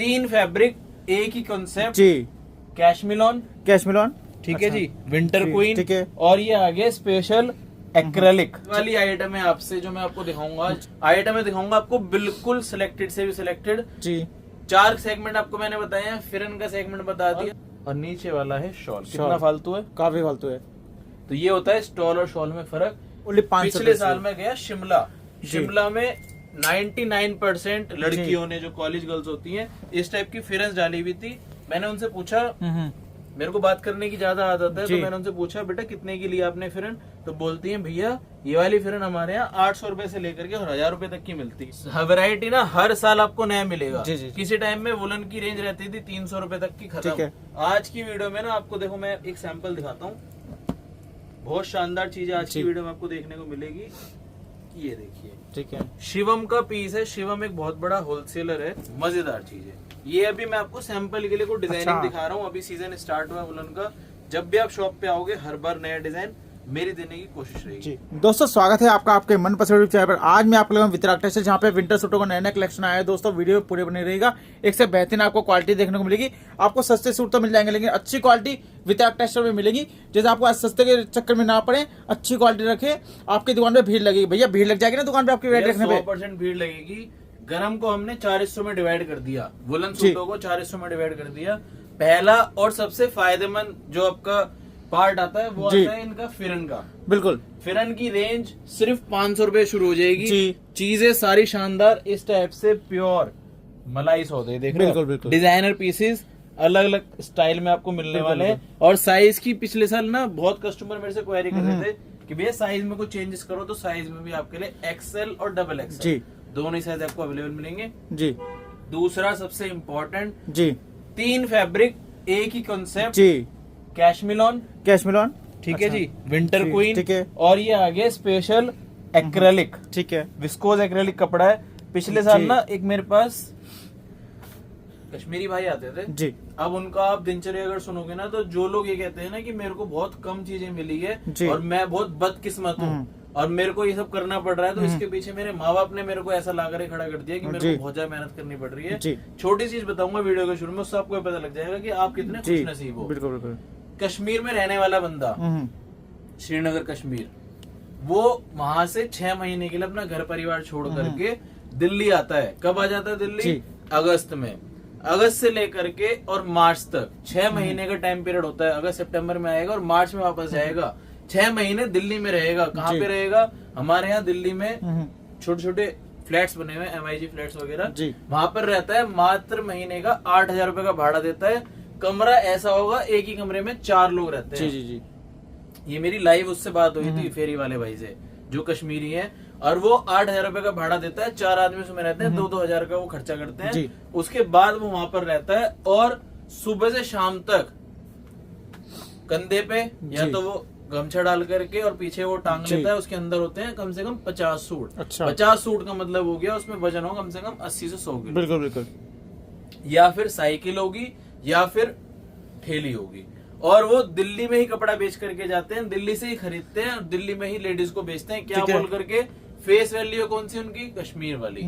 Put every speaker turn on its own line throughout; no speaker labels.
3 fabric, एक ही concept
जी।
Cashmilon, ठीक है
अच्छा।
जी, विंटर
जी,
क्वीन,
ठीक है।
और ये आगे स्पेशल एक्रेलिक वाली आइटम है आपसे जो मैं आपको दिखाऊंगा। आइटम में दिखाऊंगा आपको बिल्कुल सिलेक्टेड से भी सिलेक्टेड।
जी।
4 सेगमेंट आपको मैंने बताए हैं, फिरन का सेगमेंट बता दिया, और नीचे वाला है शॉल। कितना फालतू है,
काफी फालतू है।
तो ये होता है स्टॉल और शॉल में फर्क।
ओनली 500
पिछले साल में गया शिमला,
जी।
शिमला में 99% लड़कियों ने, जो कॉलेज गर्ल्स होती हैं, इस टाइप की फिरन्स डाली हुई थी। मैंने उनसे पूछा, मेरे को बात करने की ज्यादा आदत है, तो मैंने उनसे पूछा बेटा कितने की लिया आपने फिरन, तो बोलती हैं भैया ये वाली फिरन हमारे यहाँ 800 रुपए से लेकर के और 1000 रुपए तक की मिलती है। वैरायटी ना हर साल आपको नया मिलेगा।
जी, जी, जी।
किसी टाइम में वुलन की रेंज रहती थी 300 रुपए तक की, खत्म। आज की वीडियो में ना आपको देखो, मैं एक सैंपल दिखाता हूँ। बहुत शानदार चीज आज की वीडियो में आपको देखने को मिलेगी। ये देखिए, ठीक है, शिवम का पीस है। शिवम एक बहुत बड़ा होलसेलर है, मजेदार चीज है ये। अभी मैं आपको सैंपल के लिए कोई डिजाइनिंग दिखा रहा हूँ। अभी सीजन स्टार्ट हुआ है वुलन का। जब भी आप शॉप पे आओगे, हर बार नया डिजाइन मेरी देने की कोशिश रहेगी।
जी दोस्तों, स्वागत है आपका आपके मनपसंद चैनल पर। आज मैं आप लोगों को वितरक टेक्सटाइल, जहाँ पे विंटर सूटों का नया नया कलेक्शन आया है। दोस्तों वीडियो पूरे बने रहेगा, एक से बेहतरीन आपको क्वालिटी देखने को मिलेगी। आपको सस्ते सूट तो मिल जाएंगे, लेकिन अच्छी क्वालिटी वितरक टेक्सटाइल में मिलेगी। जैसे आपको आज सस्ते के चक्कर में ना पड़े, अच्छी क्वालिटी रखे। आपकी दुकान पे भीड़ लगेगी, भैया भीड़ लग जाएगी ना दुकान पे आपकी रेट रखने पे।
100% भीड़ लगेगी। गरम को हमने 4 हिस्सों में डिवाइड कर दिया, वुलन सूटों को 4 हिस्सों में डिवाइड कर दिया। पहला और सबसे फायदेमंद जो आपका पार्ट आता है वो आता है इनका फिरन का।
बिल्कुल,
फिरन की रेंज सिर्फ 500 रुपए शुरू हो जाएगी।
जी।
चीजें सारी शानदार, इस टाइप से प्योर मलाई सौदे, देख रहे हो?
बिल्कुल, बिल्कुल।
डिजाइनर पीसेस अलग अलग स्टाइल में आपको मिलने वाले हैं। और साइज की पिछले साल ना बहुत कस्टमर मेरे से क्वेरी कर रहे थे कि भैया साइज में कुछ चेंजेस करो, तो साइज में भी आपके लिए एक्सएल और डबल एक्सएल दोनों ही साइज आपको अवेलेबल मिलेंगे
जी।
दूसरा सबसे इम्पोर्टेंट
जी,
3 फैब्रिक, एक ही कॉन्सेप्ट
जी।
कैशमिलॉन, ठीक है
अच्छा।
जी, विंटर
जी,
क्वीन,
ठीक है।
और ये आगे स्पेशल एक्रेलिक,
ठीक है।
विस्कोज एक्रेलिक कपड़ा है। पिछले साल ना एक मेरे पास कश्मीरी भाई आते थे
जी।
अब उनका आप दिनचर्या अगर सुनोगे ना, तो जो लोग ये कहते हैं ना कि मेरे को बहुत कम चीजें मिली है और मैं बहुत बदकिस्मत हूँ और मेरे को ये सब करना पड़ रहा है, तो इसके पीछे मेरे माँ बाप ने मेरे को ऐसा ला कर खड़ा कर दिया कि मेरे को बहुत ज्यादा मेहनत करनी पड़ रही है। छोटी चीज बताऊंगा वीडियो के शुरू में, उससे आपको पता लग जाएगा कि आप कितने खुश नसीब हो।
बिल्कुल बिल्कुल।
कश्मीर में रहने वाला बंदा, श्रीनगर कश्मीर, वो वहां से 6 महीने के लिए अपना घर परिवार छोड़ करके दिल्ली आता है। कब आ जाता है दिल्ली? अगस्त में। अगस्त से लेकर के और मार्च तक 6 महीने का टाइम पीरियड होता है। अगस्त सितंबर में आएगा और मार्च में वापस जाएगा। 6 महीने दिल्ली में रहेगा। कहाँ पे रहेगा? हमारे यहाँ दिल्ली में छोटे छोटे फ्लैट्स बने हुए, MIG फ्लैट्स वगैरह, वहां पर रहता है। मात्र महीने का 8,000 रुपए का भाड़ा देता है। कमरा ऐसा होगा, एक ही कमरे में 4 लोग रहते हैं।
जी।
ये मेरी लाइव उससे बात हुई थी फेरी वाले भाई से, जो कश्मीरी है, और वो 8,000 रुपए का भाड़ा देता है। 4 आदमी उसमें रहते हैं, 2-2 हजार का वो खर्चा करते हैं। उसके बाद वो वहां पर रहता है और सुबह से शाम तक कंधे पे या तो वो गमछा डाल करके और पीछे वो टांग लेता है। उसके अंदर होते हैं कम से कम 50 सूट।
अच्छा।
50 सूट का मतलब हो गया उसमें वजन हो कम से कम 80 से 100 किलो।
बिल्कुल बिल्कुल।
या फिर साइकिल होगी या फिर ठेली होगी। और वो दिल्ली में ही कपड़ा बेच करके जाते हैं, दिल्ली से ही खरीदते हैं और दिल्ली में ही लेडीज को बेचते हैं। क्या बोल करके? फेस वैल्यू कौन सी उनकी? कश्मीर वाली।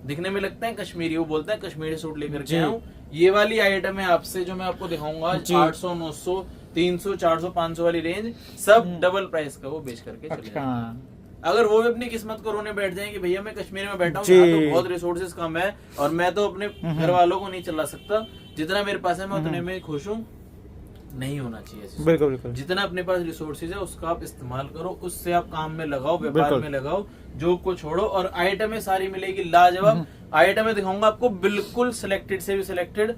दिखने में लगता है कश्मीरी, वो बोलते हैं कश्मीरी सूट लेकर के आऊं। ये वाली आइटम है आपसे जो मैं आपको दिखाऊंगा, 800, 900, 300, 400, 500 वाली रेंज, सब डबल प्राइस का वो बेच करके चले जाते। अगर वो भी अपनी किस्मत को रोने बैठ जाए कि भैया मैं कश्मीर में बैठा हूँ, तो बहुत रिसोर्सेज कम है और मैं तो अपने घर वालों को नहीं चला सकता, जितना मेरे पास है मैं उतने में खुश हूँ, नहीं होना चाहिए।
बिल्कुल बिल्कुल।
जितना अपने पास रिसोर्सेज है उसका आप इस्तेमाल करो, उससे आप काम में लगाओ, व्यापार में लगाओ, जो को छोड़ो। और आइटमें सारी मिलेगी लाजवाब। आइटमें दिखाऊंगा आपको बिल्कुल सिलेक्टेड से भी सिलेक्टेड।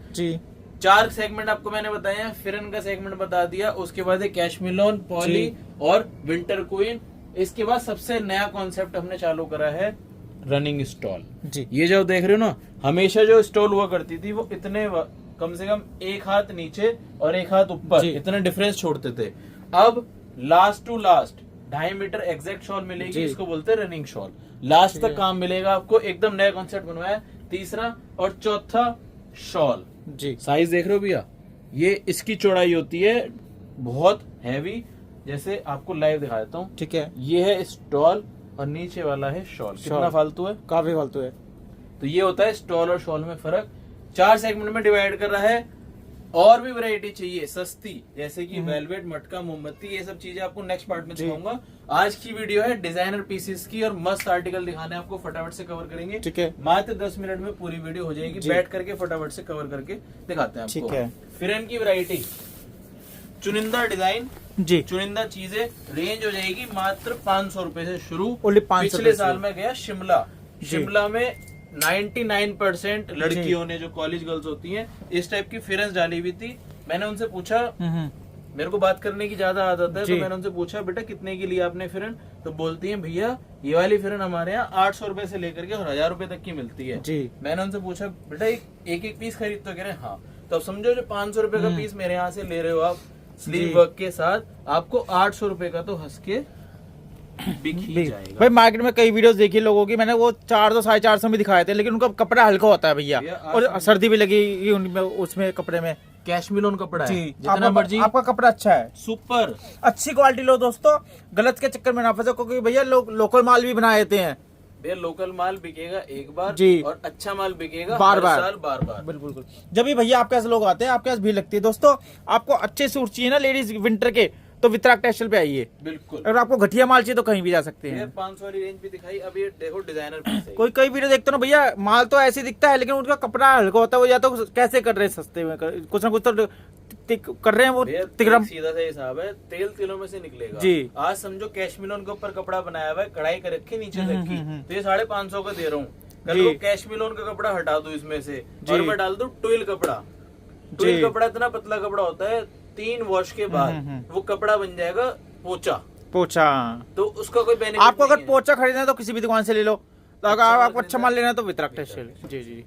4 सेगमेंट आपको मैंने बताए हैं, फिरन का सेगमेंट बता दिया, उसके बाद कैशमिलॉन, पॉली और विंटर क्वीन। इसके बाद सबसे नया कॉन्सेप्ट हमने चालू करा है, रनिंग स्टॉल। ये जो देख रहे हो ना, हमेशा जो स्टॉल हुआ करती थी वो इतने कम से कम 1 हाथ नीचे और 1 हाथ ऊपर, इतना डिफरेंस छोड़ते थे। अब last to last 2.5 metre exact shawl मिलेगी, इसको बोलते हैं रनिंग शॉल। लास्ट तक काम मिलेगा आपको, एकदम नया कॉन्सेप्ट बनवाया। तीसरा और चौथा शॉल साइज देख रहे हो भैया, ये इसकी चौड़ाई होती है बहुत हैवी। जैसे आपको लाइव दिखा देता हूँ, ठीक है? ये है स्टॉल और नीचे वाला है शॉल। कितना फालतू है?
काफी फालतू है।
तो ये होता है स्टॉल और शॉल में फर्क। 4 सेगमेंट में डिवाइड कर रहा है। और भी वैरायटी चाहिए सस्ती, जैसे कि वेलवेट, मटका, मोमबत्ती, ये सब चीजें आपको नेक्स्ट पार्ट में दिखाऊंगा। आज की वीडियो है डिजाइनर पीसेस की और मस्त आर्टिकल दिखाने आपको, फटाफट से कवर करेंगे।
ठीक है,
मात्र 10 मिनट में पूरी वीडियो हो जाएगी, बैठ करके फटाफट से कवर करके दिखाते हैं आपको।
ठीक है,
फिरन की वैरायटी, चुनिंदा डिजाइन
जी,
चुनिंदा चीजें, रेंज हो जाएगी मात्र 500 रुपए से शुरू।
ओनली 500।
पिछले साल में गया शिमला में 99% लड़कियों ने, जो कॉलेज गर्ल्स होती हैं, इस टाइप की फिरन्स डाली हुई थी। मैंने उनसे पूछा, मेरे को बात करने की ज्यादा आदत है, तो मैंने उनसे पूछा बेटा कितने की लिया आपने फिरन, तो बोलती हैं भैया ये वाली फिरन हमारे यहाँ 800 रुपए से लेकर के और 1000 रुपए तक की मिलती है जी। मैंने उनसे पूछा बेटा एक पीस खरीद, तो कह रहे हाँ। तो अब समझो जो 500 रुपए का पीस मेरे यहाँ से ले रहे हो आप स्लीव वर्क के साथ, आपको 800 रुपए का तो हंस के बिक ही जाएगा।
भाई मार्केट में कई वीडियोस देखी लोगों की, मैंने वो 400 450 में दिखाए थे, लेकिन उनका कपड़ा हल्का होता है भैया, और सर्दी भी लगेगी उनमें, उसमें कपड़े में।
कैशमिलोन कपड़ा है,
जितना मर्जी आपका कपड़ा अच्छा है,
सुपर
अच्छी क्वालिटी लो दोस्तों, गलत के चक्कर में ना फंसो, क्योंकि भैया लोग लोकल माल भी बना देते हैं।
भैया लोकल माल बिकेगा एक बार
जी,
और अच्छा माल बिकेगा
बार
बार।
बिल्कुल। जब भी भैया आपके पास लोग आते हैं, आपके पास भीड़ लगती है। दोस्तों आपको अच्छे सूट चाहिए ना लेडीज विंटर के, तो वितराग टेक्सटाइल पे आइए।
बिल्कुल।
अगर आपको घटिया माल चाहिए तो कहीं भी जा सकते हैं।
500 वाली रेंज भी दिखाई, अब ये देखो डिजाइनर पीस है।
कोई कई वीडियो देखते हो ना भैया, माल तो ऐसे दिखता है, लेकिन उनका कपड़ा हल्का होता है। वो या तो कैसे कर रहे हैं सस्ते में, कुछ ना कुछ तो कर रहे हैं वो।
सीधा सा हिसाब है, तेल तिलों में से निकलेगा
जी।
आज समझो कैशमिलोन के ऊपर कपड़ा बनाया हुआ है, कढ़ाई कर रखी नीचे तक की, तो ये 550 का दे रहा हूँ। कल को कैशमिलोन का कपड़ा हटा दूं इसमें से और मैं डाल दूं ट्विल कपड़ा। ट्विल कपड़ा इतना पतला कपड़ा होता है, 3 वॉश के बाद वो कपड़ा बन जाएगा पोचा। तो उसका कोई बेनिफिट
आपको अगर पोचा खरीदना है तो किसी भी दुकान से ले लो, तो अगर आपको अच्छा माल लेना है तो वितराग टेक्सटाइल। जी।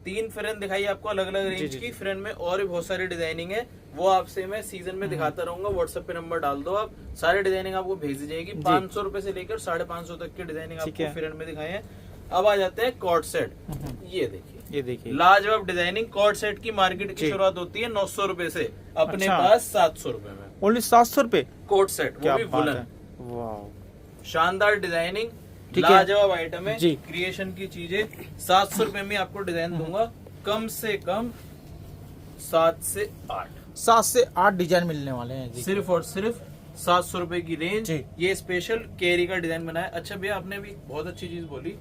3 फिरन दिखाई आपको अलग अलग रेंज की। फिरन में और भी बहुत सारी डिजाइनिंग है, वो आपसे मैं सीजन में दिखाता रहूंगा। व्हाट्सएप पे नंबर डाल दो, आप सारे डिजाइनिंग आपको भेज दी जाएगी। 500 रुपए से लेकर 550 तक की डिजाइनिंग आपको फिरन में दिखाए हैं। अब आ जाते हैं कॉर्ड सेट। ये देखिए लाजवाब डिजाइनिंग। कॉर्ड सेट की मार्केट की शुरुआत होती है 900 रुपए से, अपने पास 700 रुपए में।
ओनली 700 रुपए
कोट सेट, वो भी वुलन। शानदार डिजाइनिंग, लाजवाब आइटम है, क्रिएशन की चीजें। 700 रुपए में आपको डिजाइन दूंगा, कम से कम 7 से 8 डिजाइन मिलने वाले हैं। सिर्फ और सिर्फ 700 रुपए की रेंज। ये स्पेशल कैरी का डिजाइन बनाया। अच्छा भैया आपने भी बहुत अच्छी चीज बोली,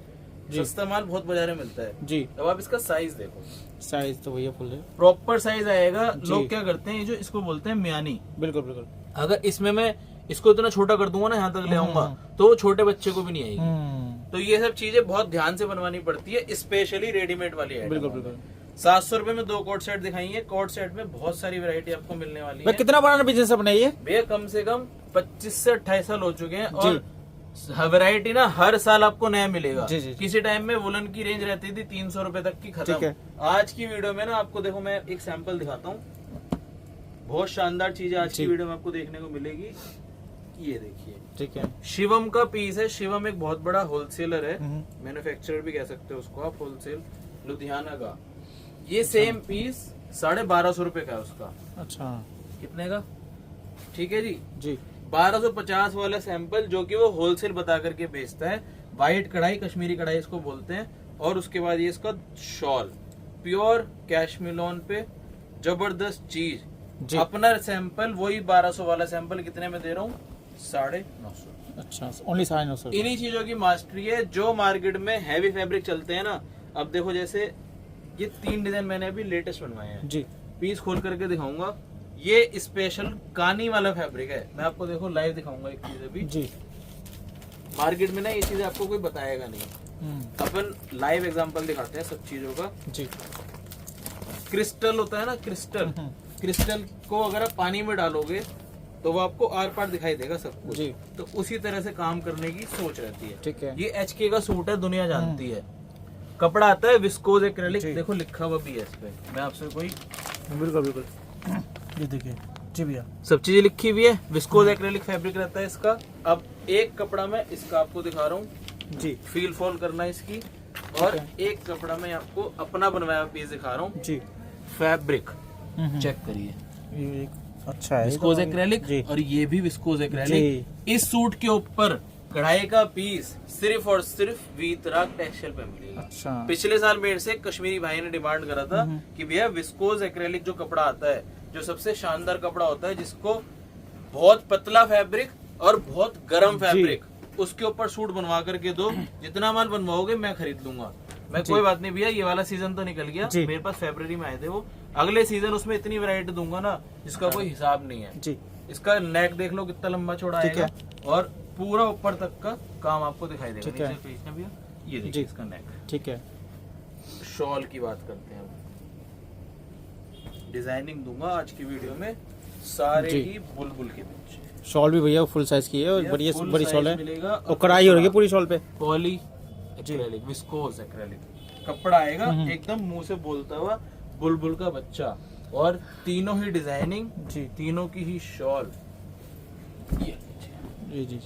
सस्ता माल बहुत बाजार में मिलता है जी। अब आप इसका साइज देखो, साइज तो भैया फुल है, प्रॉपर साइज आएगा। लोग क्या करते हैं, जो इसको बोलते हैं म्यानी। बिल्कुल। अगर इसमें मैं इसको इतना छोटा कर दूंगा ना, यहाँ तक ले आऊंगा, तो छोटे बच्चे को भी नहीं आएगी। तो ये सब चीजें बहुत ध्यान से बनवानी पड़ती है, स्पेशली रेडीमेड वाली है। बिल्कुल। 700 रुपए में 2 कोट सेट दिखाई है। कोट सेट में बहुत सारी वैरायटी आपको मिलने वाली है। कितना बड़ा बिजनेस अपना ये भैया, कम से कम 25 से 28 साल हो चुके हैं, और वैरायटी ना हर साल आपको नया मिलेगा। जी। किसी टाइम में वुलन की रेंज रहती थी 300 रुपए तक की, खत्म। आज की वीडियो में ना आपको देखो, मैं एक सैंपल दिखाता हूँ। बहुत शानदार चीजें आज की वीडियो में आपको देखने को मिलेगी। ये देखिए, ठीक है, शिवम का पीस है। शिवम एक बहुत बड़ा होलसेलर है, मैन्युफैक्चरर भी कह सकते हो उसको आप, होलसेल, लुधियाना का। ये सेम पीस 1250 रुपए का है उसका। अच्छा, कितने का? ठीक है जी। 1250 वाला सैंपल, जो कि वो होलसेल बता करके बेचता है। व्हाइट कढ़ाई, कश्मीरी कढ़ाई इसको बोलते हैं। और उसके बाद ये इसका शॉल, प्योर कैशमिलोन पे, जबरदस्त चीज। अपना सैंपल वही 1200 वाला सैंपल कितने में दे रहा हूँ? 950। अच्छा, ओनली 950। इन्हीं चीजों की मास्टरी है जो मार्केट में हैवी फैब्रिक चलते हैं ना। अब देखो, जैसे ये 3 डिजाइन मैंने अभी लेटेस्ट बनवाए हैं जी, पीस खोल करके दिखाऊंगा। ये स्पेशल कानी वाला फैब्रिक है। मैं आपको देखो लाइव दिखाऊंगा एक चीज अभी जी। मार्केट में ना ये चीजें आपको कोई बताएगा नहीं, अपन लाइव एग्जांपल दिखाते हैं सब चीजों का जी। क्रिस्टल होता है ना, क्रिस्टल को अगर आप पानी में डालोगे तो वो आपको आर पार दिखाई देगा सब कुछ जी। तो उसी तरह से काम करने की सोच रहती है। ठीक है, ये HK का सूट है, दुनिया जानती है। कपड़ा आता है विस्कोज एक्रेलिक, देखो लिखा हुआ भी है इस पे। मैं आपसे कोई बिल्कुल ये देखिए जी भैया, सब चीजें लिखी हुई है। विस्कोज एक्रेलिक फैब्रिक रहता है इसका। अब एक कपड़ा में इसका आपको दिखा रहा हूँ जी, फील फॉल करना इसकी। और एक कपड़ा में आपको अपना बनवाया पीस दिखा रहा हूँ जी। फैब्रिक चेक करिए, ये अच्छा है, विस्कोज एक्रेलिक, और ये भी विस्कोज एक्रेलिक। इस सूट के ऊपर कढ़ाई का पीस सिर्फ और सिर्फ वीतराग टेक्सटाइल पे मिलेगा।
अच्छा।
पिछले साल मेरे से कश्मीरी भाई ने डिमांड करा था कि भैया विस्कोस एक्रेलिक जो कपड़ा आता है, जो सबसे शानदार कपड़ा होता है, जिसको बहुत पतला फैब्रिक और बहुत गर्म फैब्रिक, उसके ऊपर सूट बनवा करके दो, जितना माल बनवाओगे मैं खरीद लूंगा। मैं कोई बात नहीं भैया, ये वाला सीजन तो निकल गया, मेरे पास फरवरी में आए थे वो, अगले सीजन उसमें इतनी वैरायटी दूंगा ना जिसका कोई हिसाब नहीं है जी। इसका नेक देख लो कितना लंबा चौड़ा आएगा और पूरा ऊपर तक का काम आपको दिखाई देगा। नीचे खींचना भैया, ये देखिए इसका नेक। ठीक है, शॉल की बात करते हैं, डिजाइनिंग दूंगा आज की वीडियो में सारे ही बुलबुल के बीच।
शॉल भी भैया फुल साइज की है और बड़ी शॉल है और कढ़ाई हो रही है पूरी शॉल पे।
पॉली एक्रेलिक, विस्कोस एक्रेलिक कपड़ा आएगा, एकदम मुंह से बोलता हुआ बुलबुल का बच्चा, और तीनों ही डिजाइनिंग जी, तीनों की ही शॉल। जी जी जी,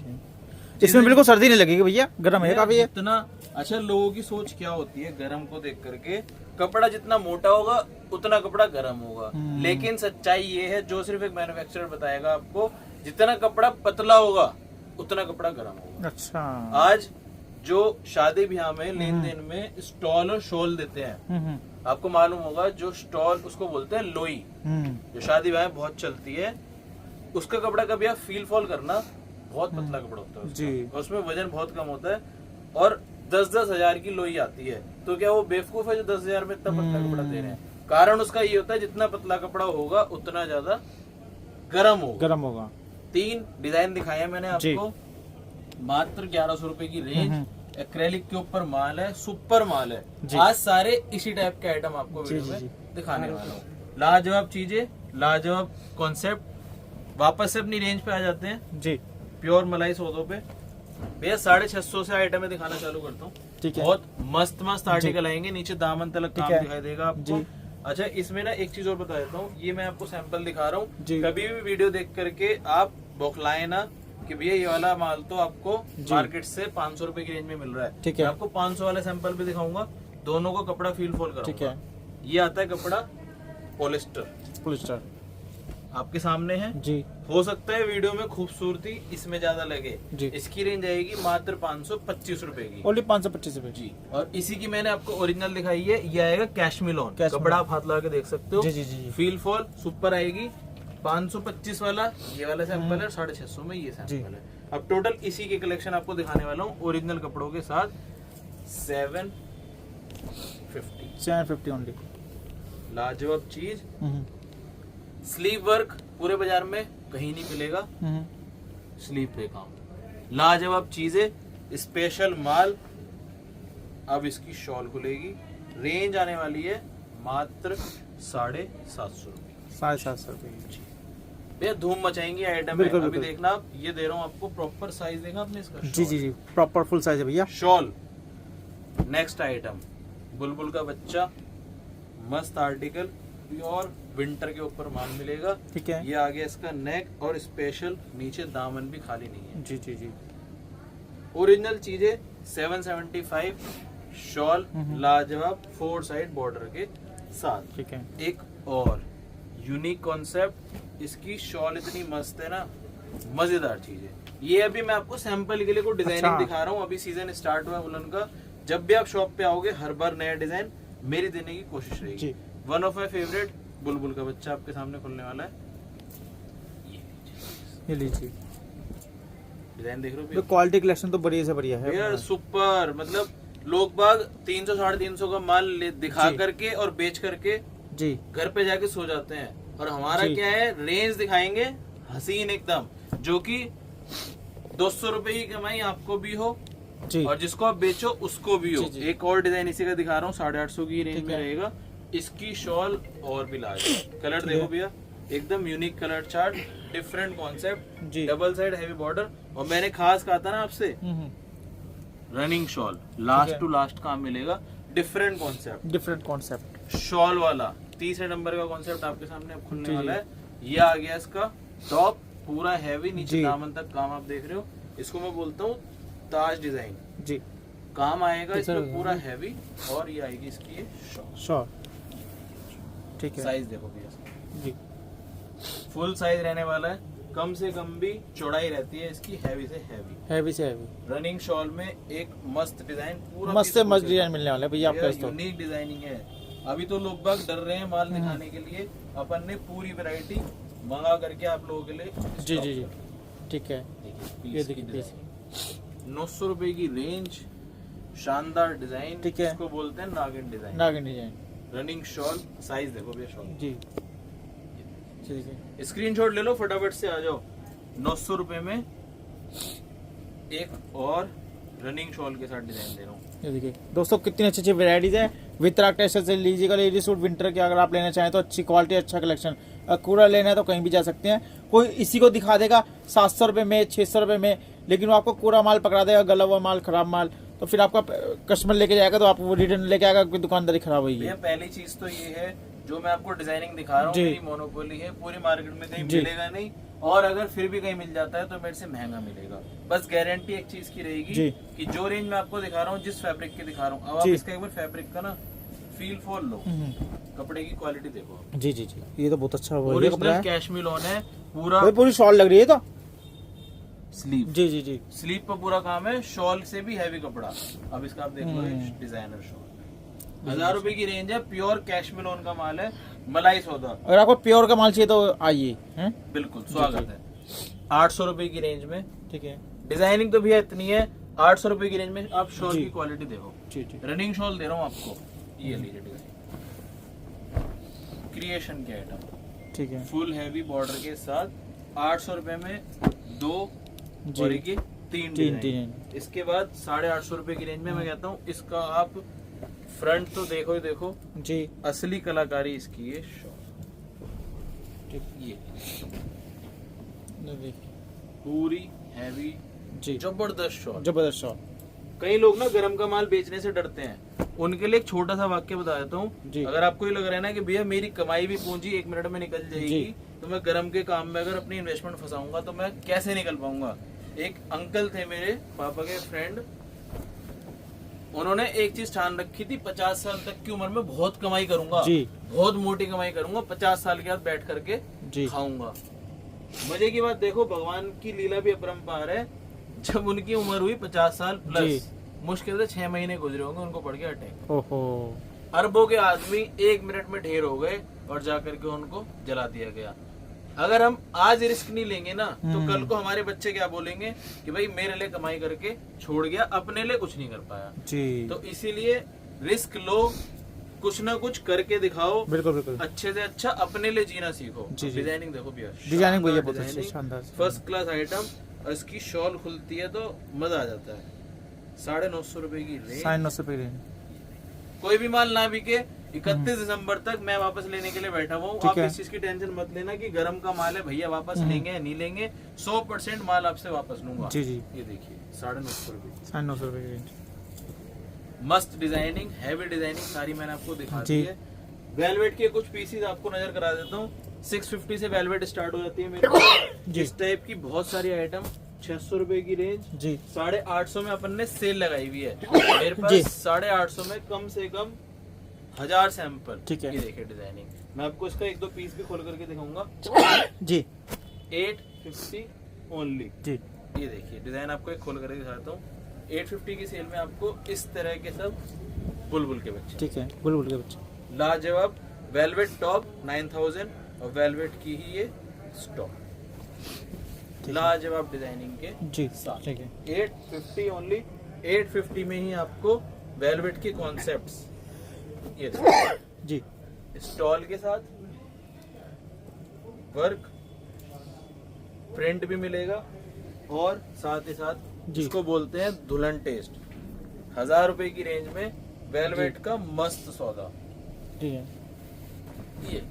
इसमें बिल्कुल सर्दी नहीं लगेगी भैया, गर्म है काफी। इतना अच्छा, लोगों की सोच क्या होती है गर्म को देख करके, कपड़ा जितना मोटा होगा उतना कपड़ा गर्म होगा, लेकिन सच्चाई ये है जो सिर्फ एक मैन्युफैक्चरर बताएगा आपको, जितना कपड़ा पतला होगा उतना कपड़ा गर्म होगा। अच्छा। आज जो शादी ब्याह में लेन देन में स्टॉल और शॉल देते हैं, आपको मालूम होगा, जो स्टॉल उसको बोलते हैं लोई, जो शादी ब्याह में बहुत चलती है, उसका कपड़ा कभी आप फील फॉल करना, बहुत पतला कपड़ा होता है जी, उसमें वजन बहुत कम होता है और 10-10 हजार की लोई आती है। तो क्या वो बेवकूफ है जो 10,000 में इतना पतला कपड़ा दे रहे हैं? कारण उसका ये होता है जितना पतला कपड़ा होगा उतना ज्यादा गर्म होगा। 3 डिजाइन दिखाए मैंने आपको, मात्र 1100 रुपए की रेंज, एक्रेलिक के ऊपर माल है, सुपर माल है। आज सारे इसी टाइप के आइटम आपको वीडियो में दिखाने वाला हूँ। लाजवाब चीजें, लाजवाब कॉन्सेप्ट। वापस से अपनी रेंज पे आ जाते हैं जी, प्योर मलाई सौदों पे भैया 650 से आइटम में दिखाना चालू करता हूँ। ठीक है, बहुत मस्त मस्त आर्टिकल आएंगे, नीचे दामन तलक काम दिखाई देगा आपको। अच्छा, इसमें ना एक चीज और बता देता हूँ, ये मैं आपको सैंपल दिखा रहा हूँ, कभी भी वीडियो देख करके आप बौखलाए ना कि भैया ये वाला माल तो आपको मार्केट से 500 रुपए की रेंज में मिल रहा है। ठीक है, मैं आपको 500 वाला सैंपल भी दिखाऊंगा, दोनों को कपड़ा फील फॉल कराऊंगा। ठीक है, ये आता है कपड़ा पॉलिस्टर आपके सामने है जी। हो सकता है वीडियो में खूबसूरती इसमें ज्यादा लगे जी। इसकी रेंज आएगी मात्र 525 रुपए की, ओनली 525 रुपए जी। और इसी की मैंने आपको ओरिजिनल दिखाई है, ये आएगा कैशमिलोन कपड़ा, आप हाथ लगा के देख सकते हो जी, जी, जी। फील फॉल सुपर आएगी। 525 वाला ये वाला सैंपल है, 650 में ये सैंपल है। अब टोटल इसी के कलेक्शन आपको दिखाने वाला हूँ ओरिजिनल कपड़ों के साथ। 750 ओनली, लाजवाब चीज। स्लीव वर्क पूरे बाजार में कहीं नहीं मिलेगा, स्लीव पे काम, लाजवाब चीजें, स्पेशल माल। अब इसकी शॉल खुलेगी, रेंज आने वाली है मात्र 750 रुपए, 750 रुपए भैया। धूम मचाएंगे आइटम है। अभी देखना आप, ये दे रहा हूँ आपको प्रॉपर साइज, देखा आपने इसका? जी जी जी, प्रॉपर फुल साइज है भैया। शॉल, नेक्स्ट आइटम बुलबुल का बच्चा, मस्त आर्टिकल, प्योर विंटर के ऊपर माल मिलेगा। ठीक है, ये आ गया इसका नेक और स्पेशल नीचे दामन भी खाली नहीं है जी जी जी। ओरिजिनल चीजें 775 शॉल, लाजवाब 4 साइड बॉर्डर के साथ। ठीक है, एक और यूनिक कॉन्सेप्ट, इसकी शॉल इतनी मस्त है ना, मजेदार चीज है। ये अभी मैं आपको सैंपल के लिए कोई डिजाइनिंग दिखा रहा हूँ, अभी सीजन स्टार्ट हुआ है वुलन का। जब भी आप शॉप पे आओगे हर बार नया डिजाइन मेरी देने की कोशिश रहेगी। वन ऑफ माई फेवरेट बुलबुल का बच्चा आपके सामने खुलने वाला है, ये लीजिए डिजाइन देख रहे हो, क्वालिटी कलेक्शन तो बढ़िया से बढ़िया है यार, सुपर। मतलब लोग बाग 300-350 का माल दिखा करके और बेच करके जी घर पे जाके सो जाते हैं, और हमारा क्या है, रेंज दिखाएंगे हसीन एकदम, जो कि 200 रुपए की कमाई आपको भी हो जी, और जिसको आप बेचो उसको भी हो जी, जी। एक और डिजाइन इसी का दिखा रहा हूँ, 850 की रेंज में रहेगा। इसकी शॉल और भी लाजवाब, कलर देखो भैया, एकदम unique colour chart, different concept, double side heavy border, और मैंने खास कहा था ना आपसे, running shawl, last to last काम मिलेगा, डिफरेंट कॉन्सेप्ट शॉल वाला। 30 नंबर का कॉन्सेप्ट आपके सामने अब खुलने वाला है। ये आ गया इसका टॉप, पूरा हैवी, नीचे दामन तक काम आप देख रहे हो, इसको मैं बोलता हूँ ताज डिजाइन जी। काम आएगा इसमें पूरा हैवी, और ये आएगी इसकी ये शॉल। ठीक है, साइज देखो भैया जी, फुल साइज रहने वाला है, कम से कम भी चौड़ाई रहती है इसकी, हैवी से हैवी।
हैवी से हैवी
रनिंग शॉल में एक मस्त डिजाइन, पूरा
मस्त से मस्त डिजाइन मिलने वाला है भैया आपका इस तो।
यूनिक डिजाइनिंग है। अभी तो लोग बाग डर रहे हैं माल दिखाने के लिए, अपन ने पूरी वैरायटी मंगा करके आप लोगों के लिए
जी जी जी ठीक है। ये देखिए पीस
900 रुपए की रेंज, शानदार डिजाइन,
ठीक है।
इसको बोलते हैं नागिन डिजाइन।
नागिन डिजाइन
रनिंग शॉल, साइज देखो भैया शॉल
जी ठीक है।
स्क्रीनशॉट ले लो फटाफट से, आ जाओ। 900 रुपए में एक और रनिंग शॉल के साथ डिजाइन दे रहा हूँ।
ये देखिए दोस्तों कितनी अच्छी अच्छी वेराइटीज है। वितराग टेक्सटाइल से लीजिएगा लेडीज सूट विंटर के, अगर आप लेना चाहें तो अच्छी क्वालिटी अच्छा कलेक्शन। कूड़ा लेना है तो कहीं भी जा सकते हैं, कोई इसी को दिखा देगा 700 रुपये में 600 रुपये में, लेकिन वो आपको कूड़ा माल पकड़ा देगा, गला हुआ माल, खराब माल, तो फिर आपका कस्टमर लेके जाएगा तो आप वो रिटर्न लेके आएगा क्योंकि दुकानदारी खराब हुई है।
पहली चीज तो ये है जो मैं आपको डिजाइनिंग दिखा रहा हूँ, मेरी मोनोपोली है, पूरी मार्केट में कहीं मिलेगा नहीं, और अगर फिर भी कहीं मिल जाता है तो मेरे से महंगा मिलेगा। बस गारंटी एक चीज की रहेगी कि जो रेंज मैं आपको दिखा रहा हूँ, जिस फैब्रिक के दिखा रहा हूँ, अब आप इसका एक बार फैब्रिक का ना फील फॉर लो, कपड़े की क्वालिटी देखो।
जी जी जी ये तो बहुत अच्छा
ओरिजिनल कैशमील ऑन है पूरा,
पूरी शॉल लग रही है तो
स्लीव।
जी जी जी
स्लीव पर पूरा काम है, शॉल से भी हैवी कपड़ा। अब इसका आप देख लो डिजाइनर शॉल, 1000 रुपए की रेंज है, प्योर कैशमील ऑन का माल है, मलाई सौदा।
अगर आपको प्योर का माल चाहिए तो आइए,
बिल्कुल स्वागत है। 800 रुपए की रेंज में,
ठीक है।
डिजाइनिंग तो भैया इतनी है, 800 रुपए की रेंज में आप शॉल की क्वालिटी देखो।
जी जी
रनिंग शॉल दे रहा हूँ आपको, ये लीजिए डिजाइन, क्रिएशन के आइटम,
ठीक है।
फुल हैवी बॉर्डर के साथ 800 रुपए में 2 और एक ये 3 डिजाइन। इसके बाद 850 रुपए की रेंज में मैं कहता हूँ इसका आप फ्रंट तो देखो ही देखो
जी,
असली कलाकारी इसकी है। शॉल ये पूरी हैवी
जी
जबरदस्त शॉल,
जबरदस्त शॉल।
कई लोग ना गरम का माल बेचने से डरते हैं, उनके लिए एक छोटा सा वाक्य बता देता हूँ। अगर आपको ये लग रहा है ना कि भैया मेरी कमाई भी पूंजी 1 मिनट में निकल जाएगी, तो मैं गरम के काम में अगर अपनी इन्वेस्टमेंट फंसाऊंगा तो मैं कैसे निकल पाऊंगा। एक अंकल थे मेरे पापा के फ्रेंड, उन्होंने एक चीज ठान रखी थी, 50 साल तक की उम्र में बहुत कमाई करूंगा, बहुत मोटी कमाई करूंगा, 50 साल के बाद बैठ करके खाऊंगा। मजे की बात देखो, भगवान की लीला भी अपरंपार है। जब उनकी उम्र हुई 50 साल प्लस, मुश्किल से 6 महीने गुजरे होंगे उनको पड़ गया अटैक।
ओहो।
अरबों के आदमी 1 मिनट में ढेर हो गए और जाकर के उनको जला दिया गया। अगर हम आज रिस्क नहीं लेंगे ना, तो कल को हमारे बच्चे क्या बोलेंगे कि भाई मेरे लिए कमाई करके छोड़ गया, अपने लिए कुछ नहीं कर पाया
जी।
तो इसीलिए रिस्क लो, कुछ ना कुछ करके दिखाओ,
बिल्कुल बिल्कुल,
अच्छे से अच्छा अपने लिए जीना सीखो। डिजाइनिंग देखो भैया,
डिजाइनिंग भैया बहुत अच्छी, शानदार,
फर्स्ट क्लास आइटम। और इसकी शॉल खुलती है तो मजा आ जाता है। 950 रुपए की रेंज,
950 रुपए रेंज।
कोई भी माल ना बिके 31 दिसंबर तक मैं वापस लेने के लिए बैठा हुआ हूँ। आप इस चीज की टेंशन मत लेना कि गरम का माल है भैया वापस लेंगे नहीं लेंगे, 100% माल आपसे वापस लूंगा।
जी जी
ये देखिए 950 रुपए,
950 रुपए की रेंज।
मस्त डिजाइनिंग, हैवी डिजाइनिंग सारी मैंने आपको दिखा दी है। वेलवेट के कुछ पीसीज आपको नजर करा देता हूँ। 650 से वेलवेट स्टार्ट हो जाती है मेरे पास। इस टाइप की बहुत सारी आइटम, 600 रुपए की रेंज जी। 850 में अपन ने सेल लगाई हुई है मेरे पास। 850 में कम से कम 1000 सैंपल। ठीक है, ये देखिए डिजाइनिंग, मैं आपको इसका 1-2 पीस भी खोल करके दिखाऊंगा
जी।
850 ओनली जी। ये देखिए डिजाइन आपको एक खोल करके दिखाता हूँ। 850 की सेल में आपको इस तरह के सब बुलबुल के बच्चे, ठीक है, बुलबुल के बच्चे लाजवाब। वेलवेट टॉप 9000 और वेलवेट की ही ये स्टॉक, लाजवाब डिजाइनिंग के जी साथ। ठीक है, 850 ओनली। 850 में ही आपको वेलवेट के कॉन्सेप्ट्स ये जी, स्टॉल के साथ वर्क प्रिंट भी मिलेगा और साथ ही साथ जिसको बोलते हैं दुल्हन टेस्ट। 1000 रुपए की रेंज में वेलवेट का मस्त सौदा। ठीक है, ये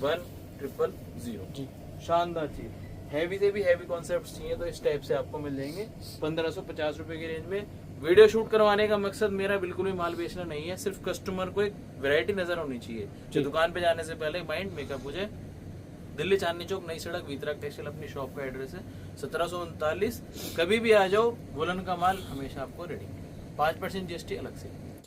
1000 जी, शानदार चीज। हैवी से भी हैवी कॉन्सेप्ट्स चाहिए तो इस टाइप से आपको मिल जाएंगे 1550 रुपए की रेंज में। वीडियो शूट करवाने का मकसद मेरा बिल्कुल भी माल बेचना नहीं है, सिर्फ कस्टमर को एक वैरायटी नजर होनी चाहिए जो दुकान पे जाने से पहले माइंड मेकअप हो जाए। दिल्ली चांदनी चौक नई सड़क, वितराग टेक्सटाइल अपनी शॉप का एड्रेस है। 1739। कभी भी आ जाओ, वुलन का माल हमेशा आपको रेडी। 5% GST अलग से।